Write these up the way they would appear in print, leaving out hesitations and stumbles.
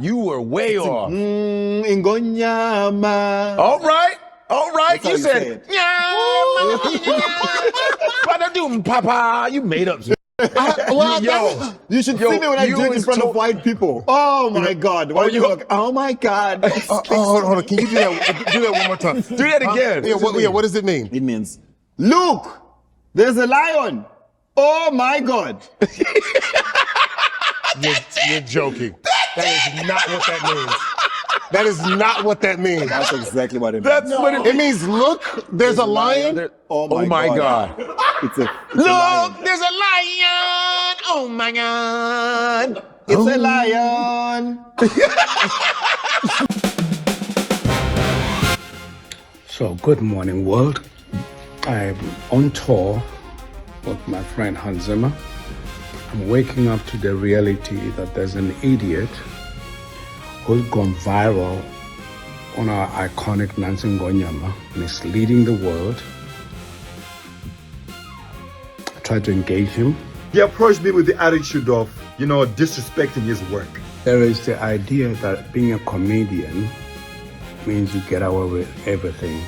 You were way off. All right. That's You said, Papa. You made up some. You should see me when I do it in front of white people. Oh my God! Why you look? Oh my God! Hold on. Can you do that one more time? Do that again. What does it mean? It means, look, there's a lion. Oh my God! You're joking. That is not what that means. That is not what that means. That's exactly what it means. That's what it means. Look, there's a lion. Oh my God! It's a Look, there's a lion. Oh my God. It's a lion. So, good morning, world. I'm on tour with my friend Hans Zimmer. I'm waking up to the reality that there's an idiot who's gone viral on our iconic Nancy Ngonyama, misleading the world. I tried to engage him. He approached me with the attitude of, disrespecting his work. There is the idea that being a comedian means you get away with everything.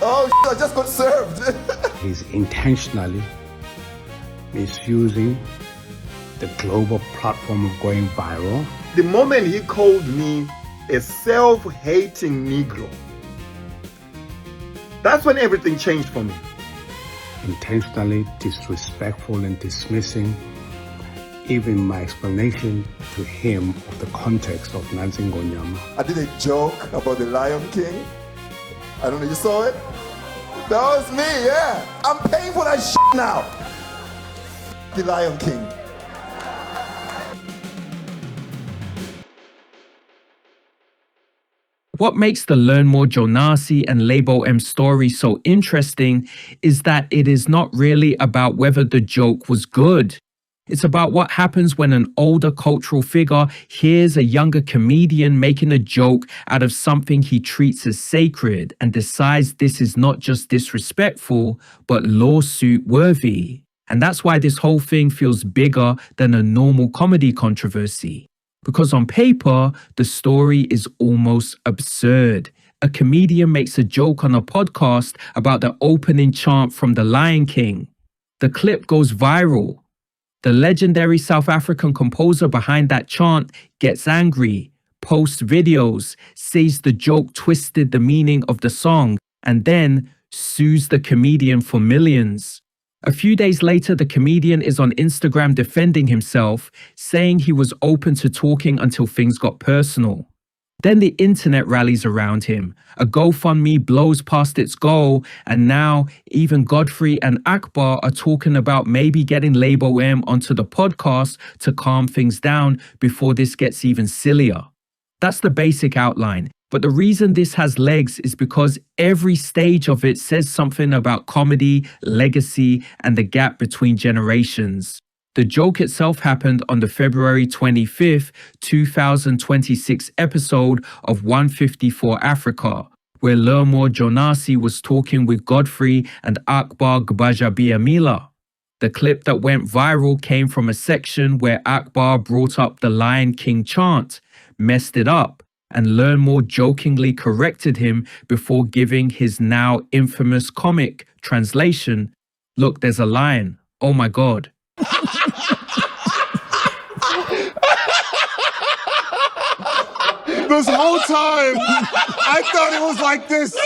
Oh, I just got served. He's intentionally misusing the global platform of going viral. The moment he called me a self-hating Negro, that's when everything changed for me. Intentionally disrespectful and dismissing even my explanation to him of the context of Nancy Ngonyama. I did a joke about the Lion King. I don't know, you saw it? That was me, yeah. I'm paying for that shit now. The Lion King. What makes the Learn More Jonasi and Label M story so interesting is that it is not really about whether the joke was good. It's about what happens when an older cultural figure hears a younger comedian making a joke out of something he treats as sacred and decides this is not just disrespectful, but lawsuit worthy. And that's why this whole thing feels bigger than a normal comedy controversy. Because on paper, the story is almost absurd. A comedian makes a joke on a podcast about the opening chant from The Lion King. The clip goes viral. The legendary South African composer behind that chant gets angry, posts videos, says the joke twisted the meaning of the song, and then sues the comedian for millions. A few days later, the comedian is on Instagram defending himself, saying he was open to talking until things got personal. Then the internet rallies around him. A GoFundMe blows past its goal, and now even Godfrey and Akbar are talking about maybe getting Label M onto the podcast to calm things down before this gets even sillier. That's the basic outline. But the reason this has legs is because every stage of it says something about comedy, legacy, and the gap between generations. The joke itself happened on the February 25th, 2026 episode of 154 Africa, where Learn More Jonasi was talking with Godfrey and Akbar Gbajabiamila. The clip that went viral came from a section where Akbar brought up the Lion King chant, messed it up, and Learn More jokingly corrected him before giving his now infamous comic translation, "Look, there's a lion. Oh my God." This whole time, I thought it was like this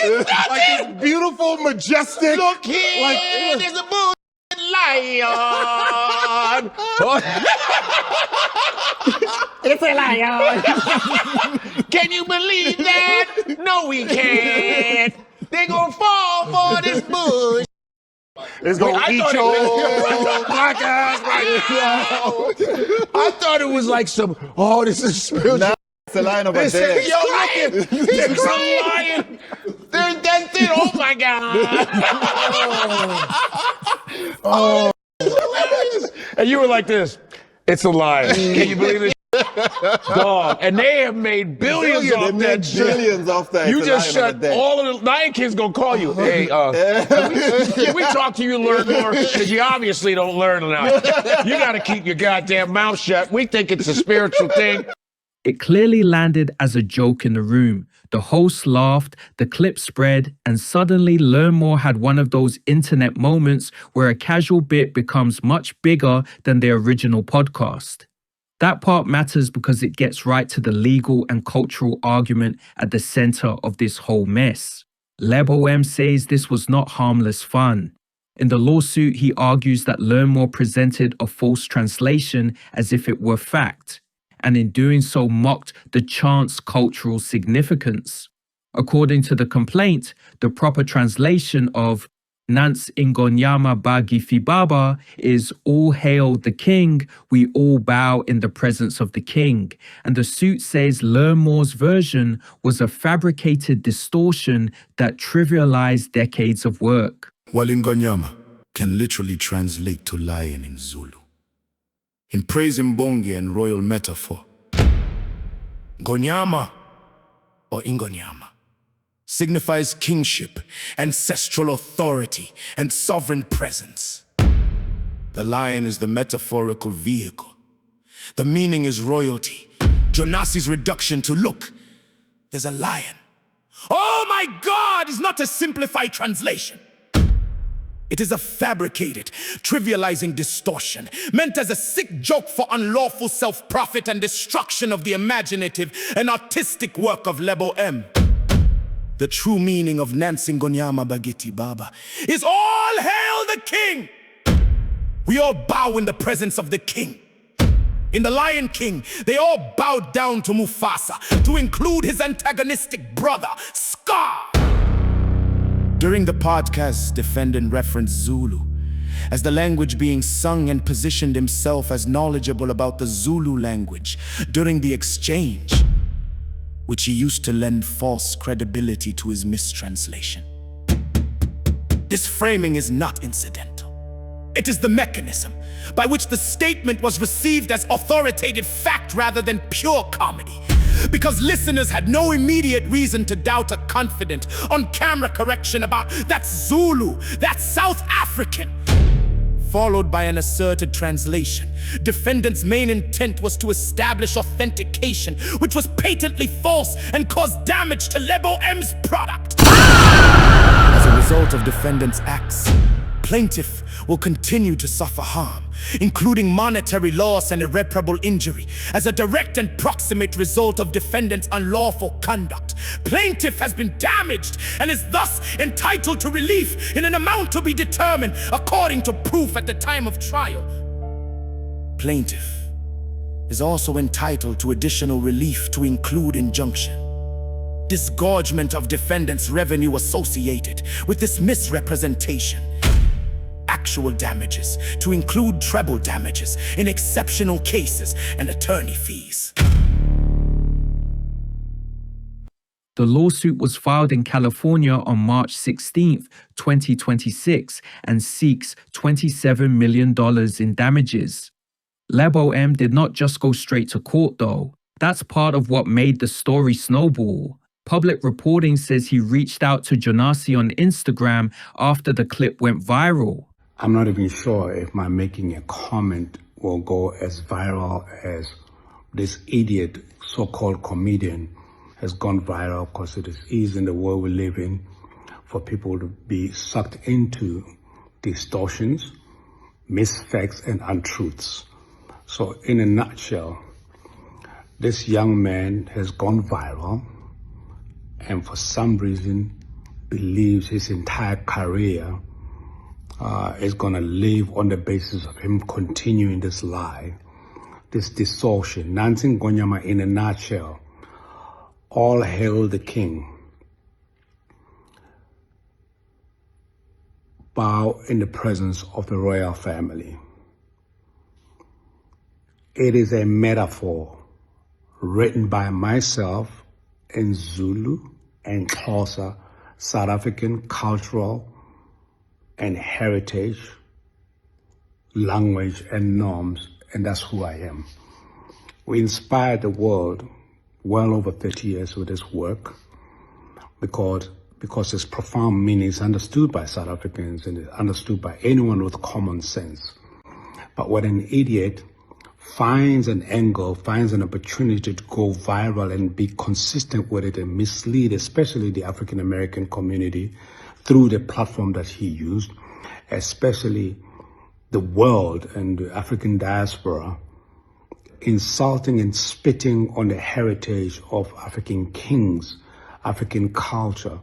beautiful, majestic. Look here, there's a bull lion. It's a lion. Can you believe that? No, we can't. They gonna fall for this bush. It's gonna eat your black ass right now. I thought it was like this is spiritual. Nah, it's a lion over there. Yo, look at it's a lion. That's it. Oh my God. Oh. And you were like this. It's a lion. Can you believe it? Dog, and they have made billions They off made that shit. billions off that. You It's a just Lion of shut the Dead. all of the Lion King's gonna call you. Hey, can we talk to you, learn more? Because you obviously don't learn enough. You gotta keep your goddamn mouth shut. We think it's a spiritual thing. It clearly landed as a joke in the room. The host laughed, the clip spread, and suddenly Learn More had one of those internet moments where a casual bit becomes much bigger than the original podcast. That part matters because it gets right to the legal and cultural argument at the center of this whole mess. Lebo M says this was not harmless fun. In the lawsuit, he argues that Learn More presented a false translation as if it were fact, and in doing so mocked the chant's cultural significance. According to the complaint, the proper translation of Nance Ingonyama Bagifi Baba is All Hail the King, we all bow in the presence of the king. And the suit says Learn More's version was a fabricated distortion that trivialized decades of work. Walingonyama can literally translate to lion in Zulu. In praise Mbongi and royal metaphor, Gonyama or Ingonyama signifies kingship, ancestral authority, and sovereign presence. The lion is the metaphorical vehicle. The meaning is royalty. Jonasi's reduction to look, there's a lion. Oh my God, is not a simplified translation. It is a fabricated, trivializing distortion, meant as a sick joke for unlawful self-profit and destruction of the imaginative and artistic work of Lebo M. The true meaning of Nansingonyama Bagiti Baba is all hail the king! We all bow in the presence of the king. In the Lion King, they all bowed down to Mufasa, to include his antagonistic brother, Scar. During the podcast, defendant referenced Zulu as the language being sung and positioned himself as knowledgeable about the Zulu language during the exchange, which he used to lend false credibility to his mistranslation. This framing is not incidental. It is the mechanism by which the statement was received as authoritative fact rather than pure comedy. Because listeners had no immediate reason to doubt a confident, on-camera correction about "that's Zulu, that's South African," followed by an asserted translation. Defendant's main intent was to establish authentication, which was patently false and caused damage to Lebo M's product. As a result of defendant's acts, plaintiff will continue to suffer harm, including monetary loss and irreparable injury, as a direct and proximate result of defendant's unlawful conduct. Plaintiff has been damaged and is thus entitled to relief in an amount to be determined according to proof at the time of trial. Plaintiff is also entitled to additional relief to include injunction, disgorgement of defendant's revenue associated with this misrepresentation, actual damages to include treble damages in exceptional cases, and attorney fees. The lawsuit was filed in California on March 16, 2026, and seeks $27 million in damages. Lebo M did not just go straight to court though. That's part of what made the story snowball. Public reporting says he reached out to Jonasi on Instagram after the clip went viral. I'm not even sure if my making a comment will go as viral as this idiot so-called comedian has gone viral, because it is easy in the world we live in for people to be sucked into distortions, misfacts, and untruths. So in a nutshell, this young man has gone viral and for some reason believes his entire career is going to live on the basis of him continuing this lie, this distortion. Nansing Gonyama in a nutshell, all hail the king. Bow in the presence of the royal family. It is a metaphor written by myself in Zulu and Xhosa, South African cultural and heritage, language and norms, and that's who I am. We inspired the world well over 30 years with this work because its profound meaning is understood by South Africans and is understood by anyone with common sense. But when an idiot finds an angle, finds an opportunity to go viral and be consistent with it and mislead, especially the African American community through the platform that he used, especially the world and the African diaspora, insulting and spitting on the heritage of African kings, African culture,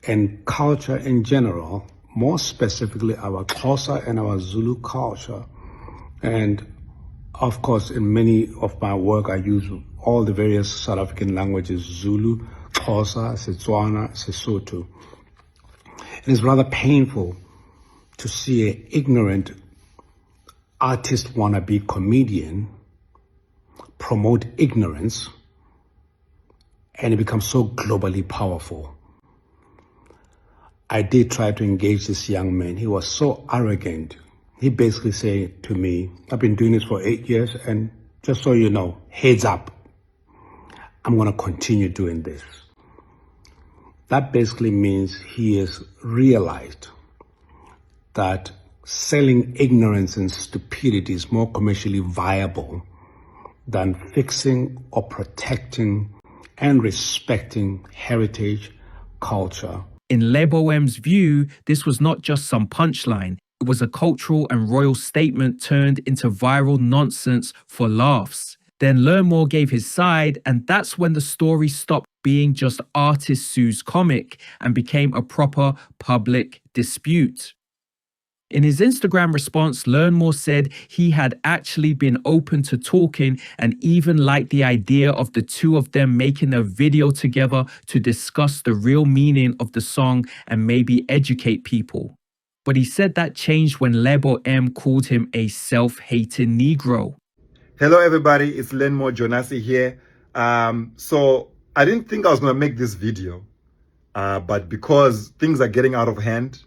and culture in general, more specifically our Xhosa and our Zulu culture. And of course, in many of my work, I use all the various South African languages: Zulu, Xhosa, Setswana, Sesotho. It is rather painful to see an ignorant artist wannabe comedian promote ignorance and it becomes so globally powerful. I did try to engage this young man. He was so arrogant. He basically said to me, I've been doing this for 8 years, and just so you know, heads up, I'm going to continue doing this. That basically means he has realized that selling ignorance and stupidity is more commercially viable than fixing or protecting and respecting heritage, culture. In Lebo M's view, this was not just some punchline. It was a cultural and royal statement turned into viral nonsense for laughs. Then Learn More gave his side, and that's when the story stopped being just artist Sue's comic and became a proper public dispute. In his Instagram response, Learn More said he had actually been open to talking and even liked the idea of the two of them making a video together to discuss the real meaning of the song and maybe educate people. But he said that changed when Lebo M called him a self-hating Negro. Hello everybody, it's Learn More Jonasi here. So I didn't think I was going to make this video, but because things are getting out of hand,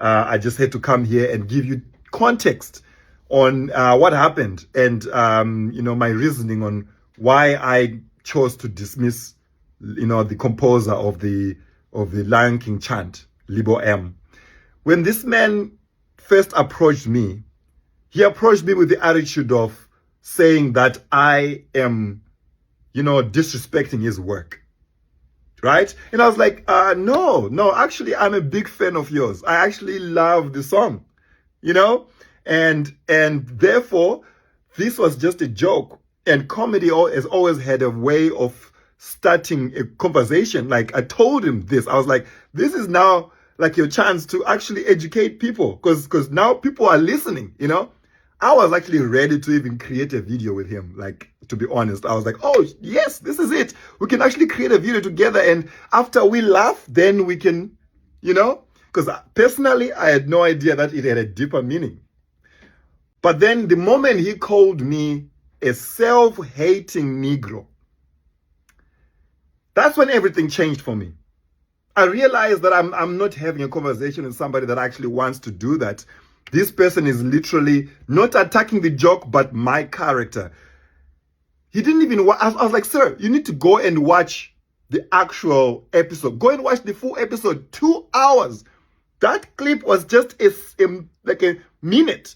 I just had to come here and give you context on what happened and my reasoning on why I chose to dismiss the composer of the Lion King chant, Lebo M. When this man first approached me, he approached me with the attitude of saying that I am disrespecting his work. Right? And I was like, no, actually, I'm a big fan of yours. I actually love the song, and therefore, this was just a joke. And comedy has always had a way of starting a conversation. Like I told him this, I was like, this is now like your chance to actually educate people because now people are listening, I was actually ready to even create a video with him. Like, to be honest, I was like, oh, yes, this is it. We can actually create a video together. And after we laugh, then we can, because personally, I had no idea that it had a deeper meaning. But then the moment he called me a self-hating Negro, that's when everything changed for me. I realized that I'm not having a conversation with somebody that actually wants to do that. This person is literally not attacking the joke, but my character. He didn't even I was like, sir, you need to go and watch the actual episode. Go and watch the full episode, 2 hours. That clip was just like a minute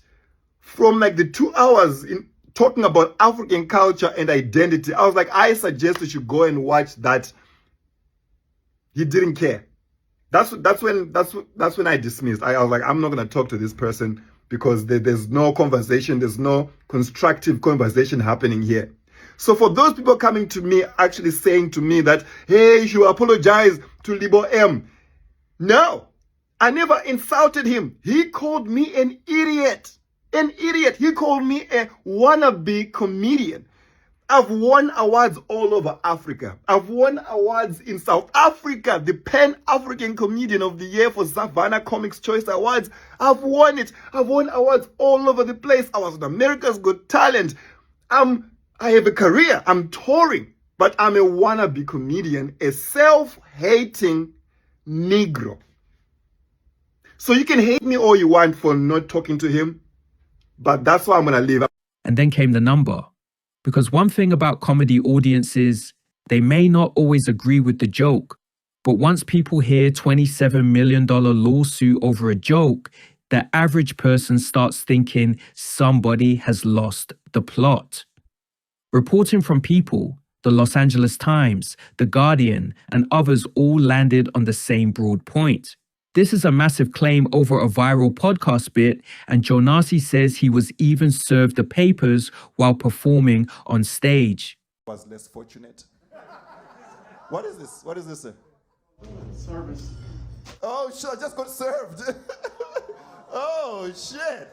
from like the 2 hours in talking about African culture and identity. I was like, I suggest you should go and watch that. He didn't care. That's when I dismissed. I was like, I'm not gonna talk to this person because there's no conversation, there's no constructive conversation happening here. So for those people coming to me, actually saying to me that, hey, you should apologize to Lebo M. No, I never insulted him. He called me an idiot. An idiot. He called me a wannabe comedian. I've won awards all over Africa. I've won awards in South Africa, the Pan-African Comedian of the Year for Savannah Comics Choice Awards. I've won it. I've won awards all over the place. I was on America's Got Talent. I have a career. I'm touring, but I'm a wannabe comedian, a self-hating Negro. So you can hate me all you want for not talking to him, but that's why I'm going to leave. And then came the number. Because one thing about comedy audiences, they may not always agree with the joke, but once people hear $27 million lawsuit over a joke, the average person starts thinking somebody has lost the plot. Reporting from People, the Los Angeles Times, The Guardian, and others all landed on the same broad point. This is a massive claim over a viral podcast bit, and Jonasi says he was even served the papers while performing on stage. Was less fortunate. What is this? What is this? Service. Oh shit, I just got served. Oh shit.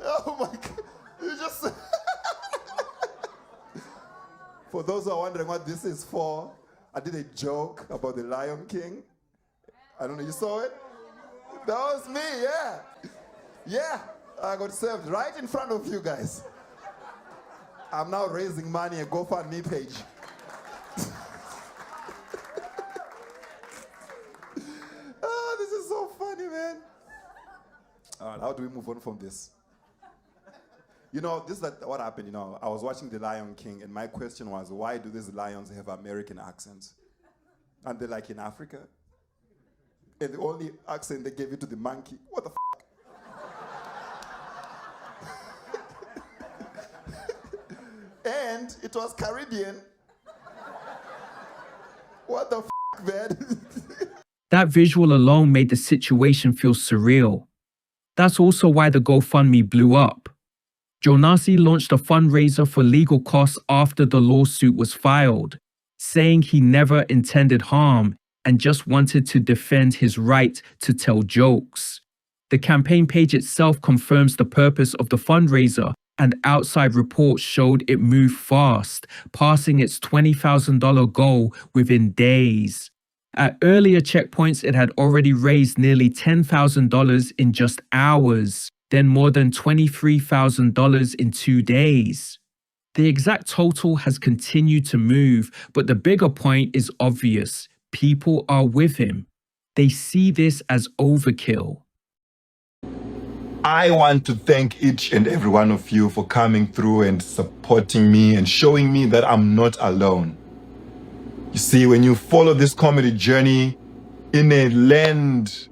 Oh my god. You just For those who are wondering what this is for, I did a joke about the Lion King. I don't know, you saw it? That was me, yeah. Yeah, I got served right in front of you guys. I'm now raising money, a GoFundMe page. Oh, this is so funny, man. All right, how do we move on from this? You know, this is what happened, you know. I was watching The Lion King, and my question was, why do these lions have American accents? And they're like in Africa. And the only accent they gave it to the monkey. What the f***? And it was Caribbean. What the f***, man? That visual alone made the situation feel surreal. That's also why the GoFundMe blew up. Jonasi launched a fundraiser for legal costs after the lawsuit was filed, saying he never intended harm and just wanted to defend his right to tell jokes. The campaign page itself confirms the purpose of the fundraiser, and outside reports showed it moved fast, passing its $20,000 goal within days. At earlier checkpoints, it had already raised nearly $10,000 in just hours, then more than $23,000 in 2 days. The exact total has continued to move, but the bigger point is obvious. People are with him. They see this as overkill. I want to thank each and every one of you for coming through and supporting me and showing me that I'm not alone. You see, when you follow this comedy journey in a land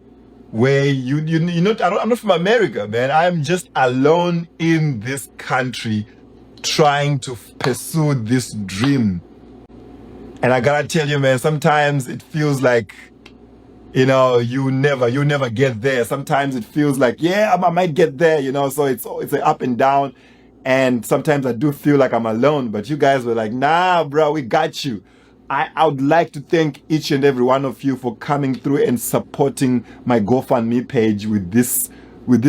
where you're not, I'm not from America, man. I'm just alone in this country trying to pursue this dream. And I gotta tell you, man, sometimes it feels like, you know, you never get there. Sometimes it feels like, yeah, I might get there, you know, so it's an up and down. And sometimes I do feel like I'm alone, but you guys were like, nah, bro, we got you. I would like to thank each and every one of you for coming through and supporting my GoFundMe page with this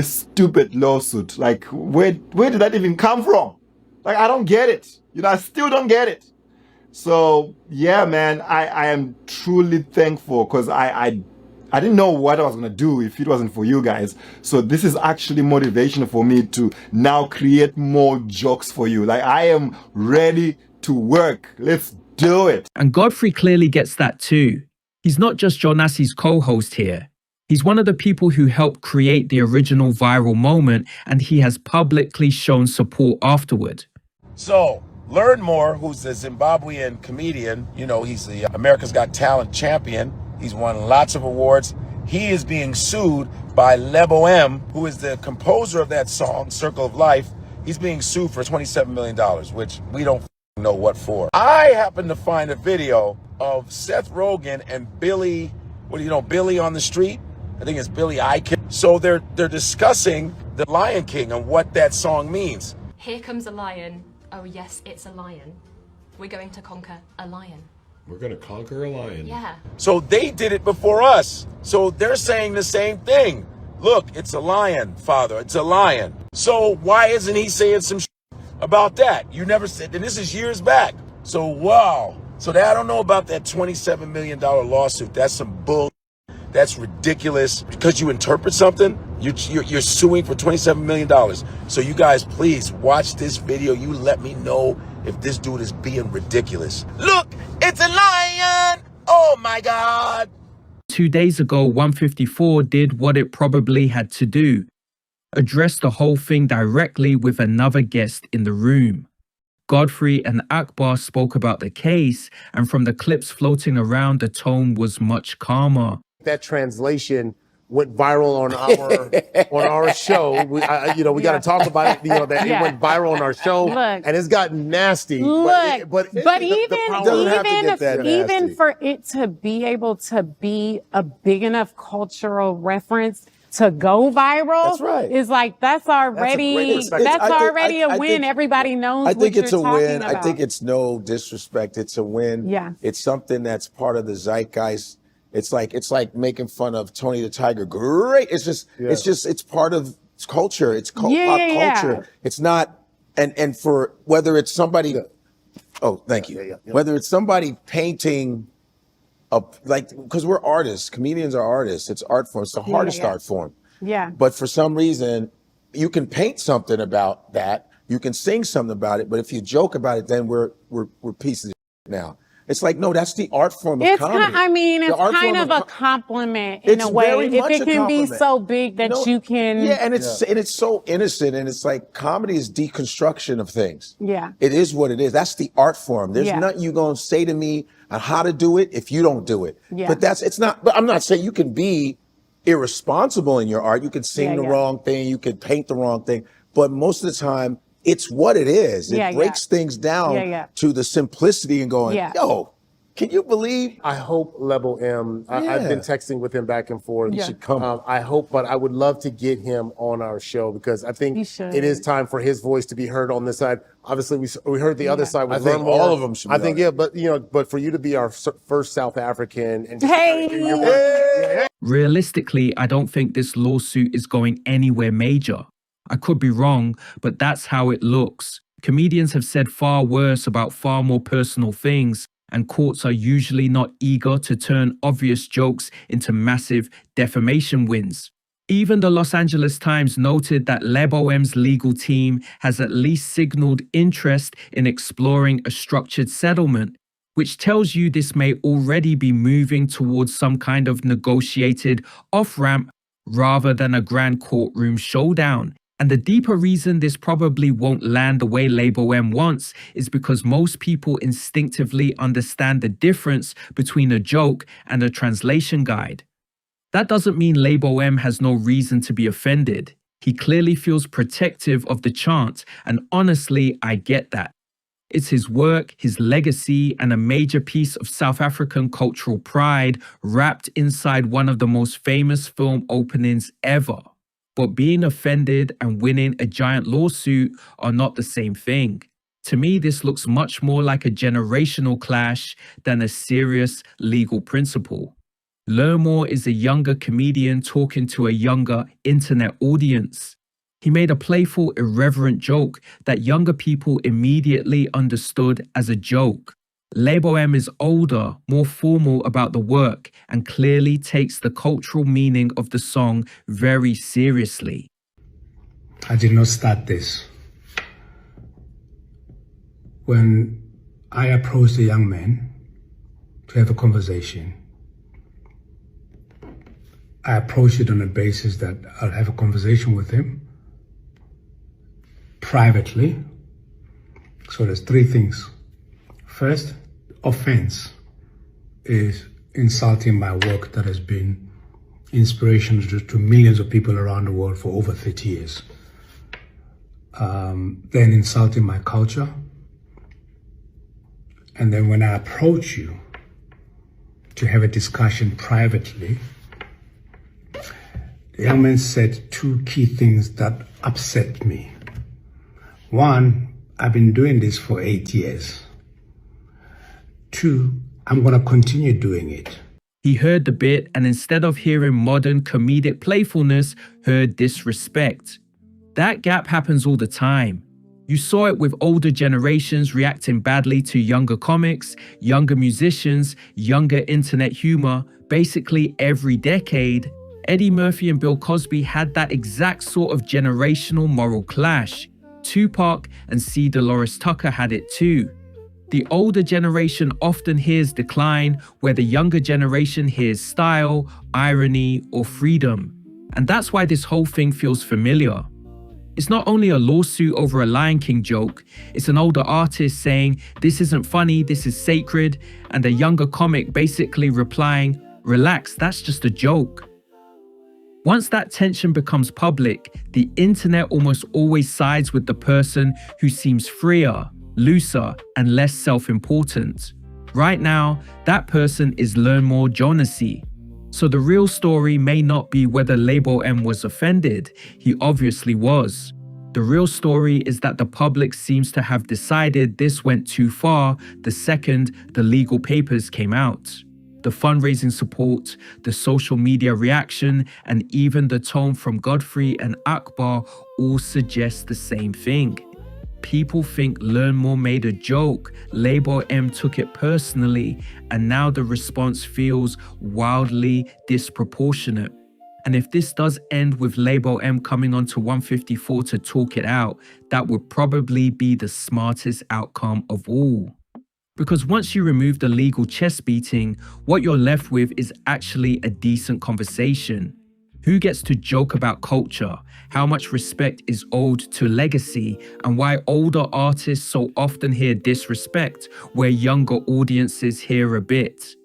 stupid lawsuit. Like, where did that even come from? Like, I don't get it. You know, I still don't get it. So yeah, man, I am truly thankful because I didn't know what I was gonna do if it wasn't for you guys. So this is actually motivation for me to now create more jokes for you. Like, I am ready to work. Let's do it. And Godfrey clearly gets that too. He's not just Jonasi's co-host here. He's one of the people who helped create the original viral moment, and he has publicly shown support afterward. So, Learn More, who's a Zimbabwean comedian, you know, he's the America's Got Talent champion. He's won lots of awards. He is being sued by Lebo M, who is the composer of that song, Circle of Life. He's being sued for $27 million, which we don't know what for. I happened to find a video of Seth Rogen and Billy, Billy on the Street? I think it's Billy Eichen. So they're discussing the Lion King and what that song means. Here comes a lion. Oh yes, it's a lion. We're going to conquer a lion. We're going to conquer a lion. Yeah. So they did it before us. So they're saying the same thing. Look, it's a lion, Father. It's a lion. So why isn't he saying some about that? You never said, and this is years back. So wow. So I don't know about that $27 million lawsuit. That's some bull. That's ridiculous. Because you interpret something, you're suing for $27 million. So you guys, please watch this video. You let me know if this dude is being ridiculous. Look, it's a lion. Oh my God. 2 days ago, 154 did what it probably had to do. Address the whole thing directly with another guest in the room. Godfrey and Akbar spoke about the case, and from the clips floating around, the tone was much calmer. That translation went viral on our show. We got to talk about it. That it went viral on our show, and it's gotten nasty. But even for it to be able to be a big enough cultural reference to go viral, is like that's already a win. Everybody knows. I think what it's you're a win. talking about. I think it's no disrespect. It's a win. Yeah. It's something that's part of the zeitgeist. It's like making fun of Tony the Tiger. Great. It's part of culture. It's pop culture. It's not, and for whether it's somebody, thank you. Whether it's somebody painting because we're artists, comedians are artists. It's art form. It's the hardest art form. Yeah. But for some reason, you can paint something about that. You can sing something about it. But if you joke about it, then we're pieces of shit now. It's like, no, that's the art form of comedy. It's kind of a compliment in a way. If it can be so big that you can. Yeah, and it's so innocent, and it's like comedy is deconstruction of things. Yeah. It is what it is. That's the art form. There's nothing you gonna say to me on how to do it if you don't do it. Yeah. But I'm not saying you can be irresponsible in your art. You can sing the wrong thing, you can paint the wrong thing, but most of the time, it's what it is. It breaks things down to the simplicity and going, yo, can you believe? I hope Level M, I've been texting with him back and forth. He should come. I hope, but I would love to get him on our show because I think it is time for his voice to be heard on this side. Obviously, we heard the other side. I think all of them should be but for you to be our first South African. And Realistically, I don't think this lawsuit is going anywhere major. I could be wrong, but that's how it looks. Comedians have said far worse about far more personal things, and courts are usually not eager to turn obvious jokes into massive defamation wins. Even the Los Angeles Times noted that LebOM's legal team has at least signaled interest in exploring a structured settlement, which tells you this may already be moving towards some kind of negotiated off-ramp rather than a grand courtroom showdown. And the deeper reason this probably won't land the way LebOM wants is because most people instinctively understand the difference between a joke and a translation guide. That doesn't mean LebOM has no reason to be offended. He clearly feels protective of the chant, and honestly, I get that. It's his work, his legacy, and a major piece of South African cultural pride wrapped inside one of the most famous film openings ever. But being offended and winning a giant lawsuit are not the same thing. To me, this looks much more like a generational clash than a serious legal principle. Learn More is a younger comedian talking to a younger internet audience. He made a playful, irreverent joke that younger people immediately understood as a joke. LebOM is older, more formal about the work, and clearly takes the cultural meaning of the song very seriously. I did not start this. When I approached a young man to have a conversation, I approached it on the basis that I'll have a conversation with him privately. So there's three things. First, offense is insulting my work that has been inspiration to millions of people around the world for over 30 years. Then insulting my culture. And then when I approach you to have a discussion privately, the young man said two key things that upset me. One, I've been doing this for 8 years. Two, I'm going to continue doing it. He heard the bit and instead of hearing modern comedic playfulness, heard disrespect. That gap happens all the time. You saw it with older generations reacting badly to younger comics, younger musicians, younger internet humor, basically every decade. Eddie Murphy and Bill Cosby had that exact sort of generational moral clash. Tupac and C. Dolores Tucker had it too. The older generation often hears decline, where the younger generation hears style, irony, or freedom. And that's why this whole thing feels familiar. It's not only a lawsuit over a Lion King joke, it's an older artist saying, "This isn't funny, this is sacred," and a younger comic basically replying, "Relax, that's just a joke." Once that tension becomes public, the internet almost always sides with the person who seems freer, looser, and less self-important. Right now, that person is Learn More Jonasi. So the real story may not be whether Label M was offended. He obviously was. The real story is that the public seems to have decided this went too far the second the legal papers came out. The fundraising support, the social media reaction, and even the tone from Godfrey and Akbar all suggest the same thing. People think Learn More made a joke, Label M took it personally, and now the response feels wildly disproportionate. And if this does end with Label M coming onto 154 to talk it out, that would probably be the smartest outcome of all. Because once you remove the legal chest beating, what you're left with is actually a decent conversation. Who gets to joke about culture, how much respect is owed to legacy, and why older artists so often hear disrespect where younger audiences hear a bit.